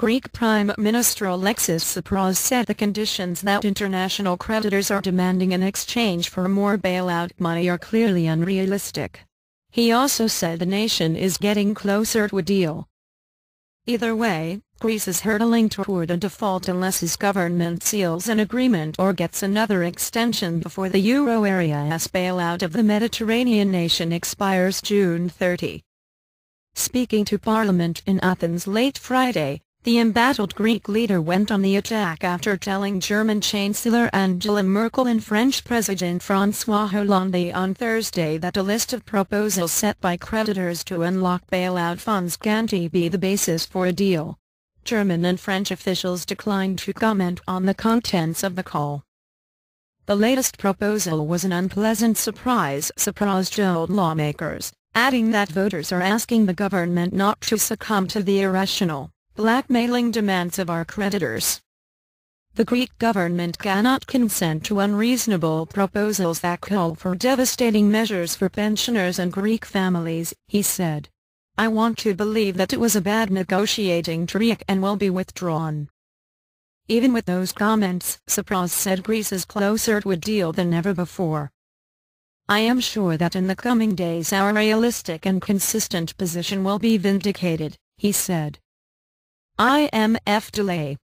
Greek Prime Minister Alexis Tsipras said the conditions that international creditors are demanding in exchange for more bailout money are clearly unrealistic. He also said the nation is getting closer to a deal. Either way, Greece is hurtling toward a default unless his government seals an agreement or gets another extension before the euro area's bailout of the Mediterranean nation expires June 30. Speaking to Parliament in Athens late Friday, the embattled Greek leader went on the attack after telling German Chancellor Angela Merkel and French President Francois Hollande on Thursday that a list of proposals set by creditors to unlock bailout funds can't be the basis for a deal. German and French officials declined to comment on the contents of the call. The latest proposal was an unpleasant surprise, Tsipras told lawmakers, adding that voters are asking the government not to succumb to the irrational, blackmailing demands of our creditors. The Greek government cannot consent to unreasonable proposals that call for devastating measures for pensioners and Greek families, he said. I want to believe that it was a bad negotiating trick and will be withdrawn. Even with those comments, Tsipras said Greece is closer to a deal than ever before. I am sure that in the coming days our realistic and consistent position will be vindicated, he said. IMF delay.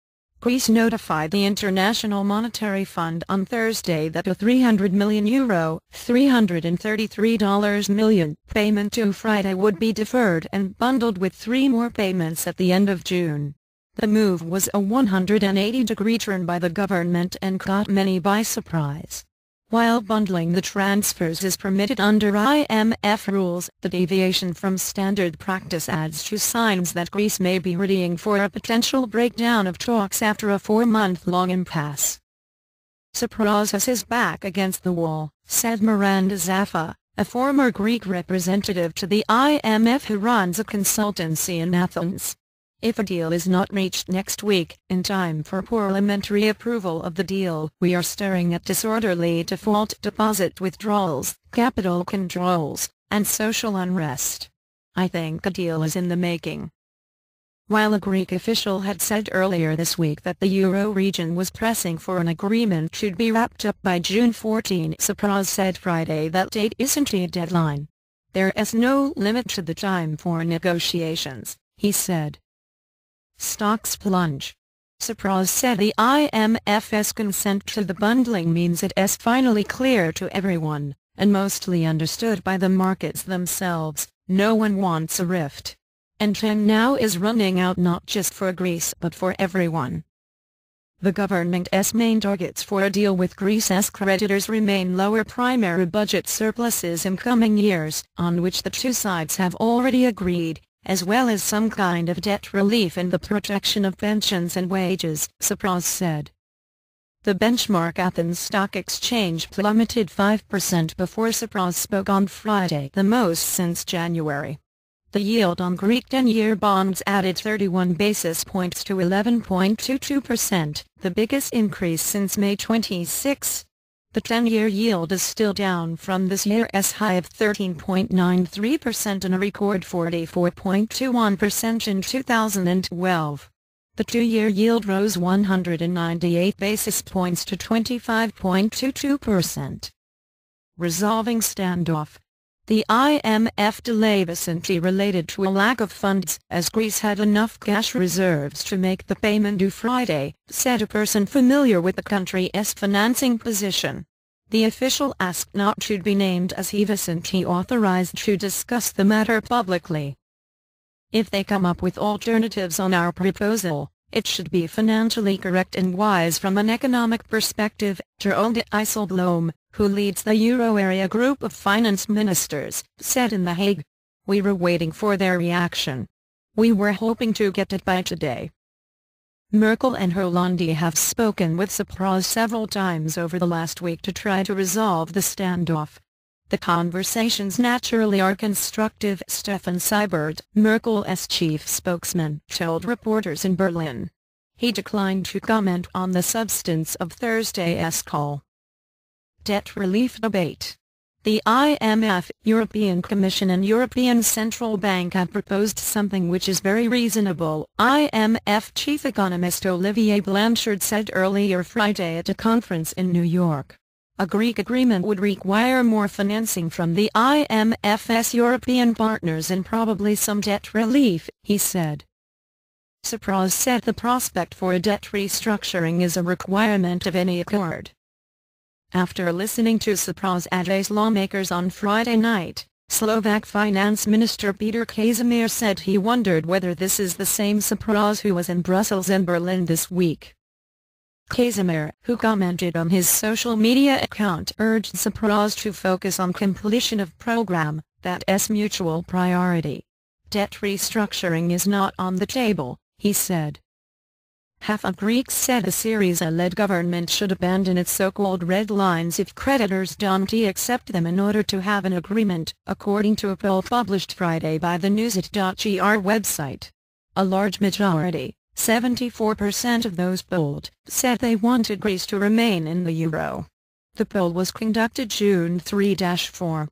Greece notified the International Monetary Fund on Thursday that a €300 million $333 million payment due Friday would be deferred and bundled with 3 more payments at the end of June. The move was a 180-degree turn by the government and caught many by surprise. While bundling the transfers is permitted under IMF rules, the deviation from standard practice adds to signs that Greece may be readying for a potential breakdown of talks after a 4-month-long impasse. Tsipras has his back against the wall, said Miranda Zaffa, a former Greek representative to the IMF who runs a consultancy in Athens. If a deal is not reached next week, in time for parliamentary approval of the deal, we are staring at disorderly default deposit withdrawals, capital controls, and social unrest. I think a deal is in the making. While a Greek official had said earlier this week that the euro region was pressing for an agreement should be wrapped up by June 14, Tsipras said Friday that date isn't a deadline. There is no limit to the time for negotiations, he said. Stocks plunge. Tsipras said the IMF's consent to the bundling means it is finally clear to everyone, and mostly understood by the markets themselves, no one wants a rift. And time now is running out not just for Greece but for everyone. The government's main targets for a deal with Greece's creditors remain lower primary budget surpluses in coming years, on which the two sides have already agreed, as well as some kind of debt relief and the protection of pensions and wages, Tsipras said. The benchmark Athens Stock Exchange plummeted 5% before Tsipras spoke on Friday, the most since January. The yield on Greek 10-year bonds added 31 basis points to 11.22%, the biggest increase since May 26. The 10-year yield is still down from this year's high of 13.93% and a record 44.21% in 2012. The 2-year yield rose 198 basis points to 25.22%. Resolving standoff. The IMF delay wasn't related to a lack of funds, as Greece had enough cash reserves to make the payment due Friday, said a person familiar with the country's financing position. The official asked not to be named as he wasn't authorized to discuss the matter publicly. If they come up with alternatives on our proposal, it should be financially correct and wise from an economic perspective, told Dijsselbloem, who leads the euro area group of finance ministers, said in The Hague. We were waiting for their reaction. We were hoping to get it by today. Merkel and Hollande have spoken with Tsipras several times over the last week to try to resolve the standoff. The conversations naturally are constructive, Stefan Seibert, Merkel's chief spokesman, told reporters in Berlin. He declined to comment on the substance of Thursday's call. Debt relief debate. The IMF, European Commission and European Central Bank have proposed something which is very reasonable, IMF chief economist Olivier Blanchard said earlier Friday at a conference in New York. A Greek agreement would require more financing from the IMF's European partners and probably some debt relief, he said. Tsipras said the prospect for a debt restructuring is a requirement of any accord. After listening to Tsipras' lawmakers on Friday night, Slovak Finance Minister Peter Kazimir said he wondered whether this is the same Tsipras who was in Brussels and Berlin this week. Kazimir, who commented on his social media account, urged Tsipras to focus on completion of program, that's mutual priority. Debt restructuring is not on the table, he said. Half of Greeks said the Syriza-led government should abandon its so-called red lines if creditors don't accept them in order to have an agreement, according to a poll published Friday by the newsit.gr website. A large majority, 74% of those polled, said they wanted Greece to remain in the euro. The poll was conducted June 3-4.